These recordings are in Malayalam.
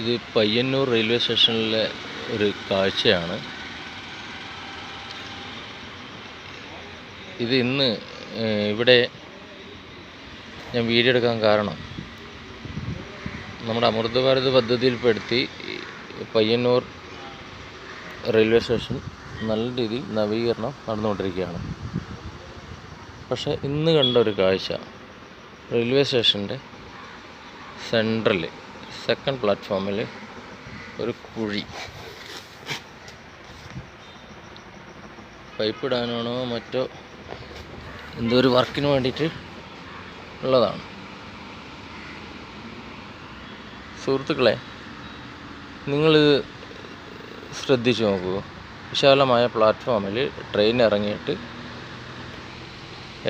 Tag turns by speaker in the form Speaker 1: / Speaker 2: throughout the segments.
Speaker 1: ഇത് പയ്യന്നൂർ റെയിൽവേ സ്റ്റേഷനിലെ ഒരു കാഴ്ചയാണ്. ഇത് ഇന്ന് ഇവിടെ ഞാൻ വീഡിയോ എടുക്കാൻ കാരണം, നമ്മുടെ അമൃത് ഭാരത് പദ്ധതിയിൽപ്പെടുത്തി പയ്യന്നൂർ റെയിൽവേ സ്റ്റേഷൻ നല്ല രീതിയിൽ നവീകരണം നടന്നുകൊണ്ടിരിക്കുകയാണ്. പക്ഷേ ഇന്ന് കണ്ട ഒരു കാഴ്ച, റെയിൽവേ സ്റ്റേഷൻ്റെ സെൻട്രൽ സെക്കൻഡ് പ്ലാറ്റ്ഫോമിൽ ഒരു കുഴി, പൈപ്പ് ഇടാനാണോ മറ്റോ എന്തോ ഒരു വർക്കിന് വേണ്ടിയിട്ട് ഉള്ളതാണ്. സുഹൃത്തുക്കളെ, നിങ്ങൾ ശ്രദ്ധിച്ചു നോക്കൂ. വിശാലമായ പ്ലാറ്റ്ഫോമിൽ ട്രെയിൻ ഇറങ്ങിയിട്ട്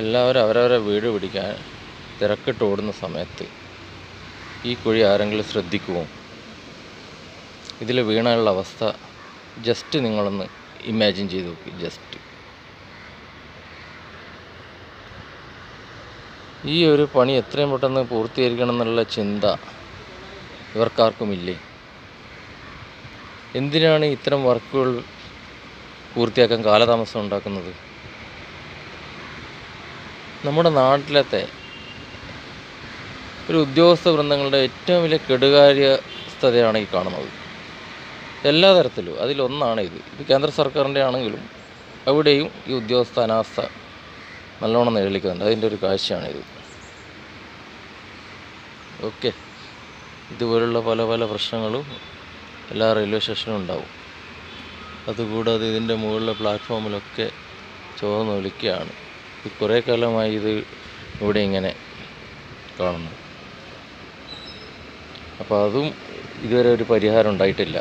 Speaker 1: എല്ലാവരും അവരവരെ വീട് പിടിക്കാൻ തിരക്കിട്ട് ഓടുന്ന സമയത്ത് ഈ കുഴി ആരെങ്കിലും ശ്രദ്ധിക്കുമോ? ഇതിൽ വീണാനുള്ള അവസ്ഥ ജസ്റ്റ് നിങ്ങളൊന്ന് ഇമാജിൻ ചെയ്ത് നോക്കി. ഈ ഒരു പണി എത്രയും പെട്ടെന്ന് പൂർത്തീകരിക്കണം എന്നുള്ള ചിന്ത ഇവർക്കാർക്കുമില്ലേ? എന്തിനാണ് ഇത്തരം വർക്കുകൾ പൂർത്തിയാക്കാൻ കാലതാമസം ഉണ്ടാക്കുന്നത്? നമ്മുടെ നാട്ടിലത്തെ ഒരു ഉദ്യോഗസ്ഥ വൃന്ദങ്ങളുടെ ഏറ്റവും വലിയ കെടുകാര്യസ്ഥതയാണ് ഈ കാണുന്നത്. എല്ലാ തരത്തിലും അതിലൊന്നാണ് ഇത്. കേന്ദ്ര സർക്കാരിൻ്റെ ആണെങ്കിലും അവിടെയും ഈ ഉദ്യോഗസ്ഥ അനാസ്ഥ നല്ലോണം നിഴലിക്കുന്നുണ്ട്. അതിൻ്റെ ഒരു കാഴ്ചയാണിത്. ഓക്കെ, ഇതുപോലുള്ള പല പല പ്രശ്നങ്ങളും എല്ലാ റെയിൽവേ സ്റ്റേഷനും ഉണ്ടാവും. അതുകൂടാതെ ഇതിൻ്റെ മുകളിലെ പ്ലാറ്റ്ഫോമിലൊക്കെ ചോർന്നൊലിക്കുകയാണ്. കുറേ കാലമായി ഇത് ഇവിടെ ഇങ്ങനെ കാണുന്നു. അപ്പോൾ അതും ഇതുവരെ ഒരു പരിഹാരം ഉണ്ടായിട്ടില്ല.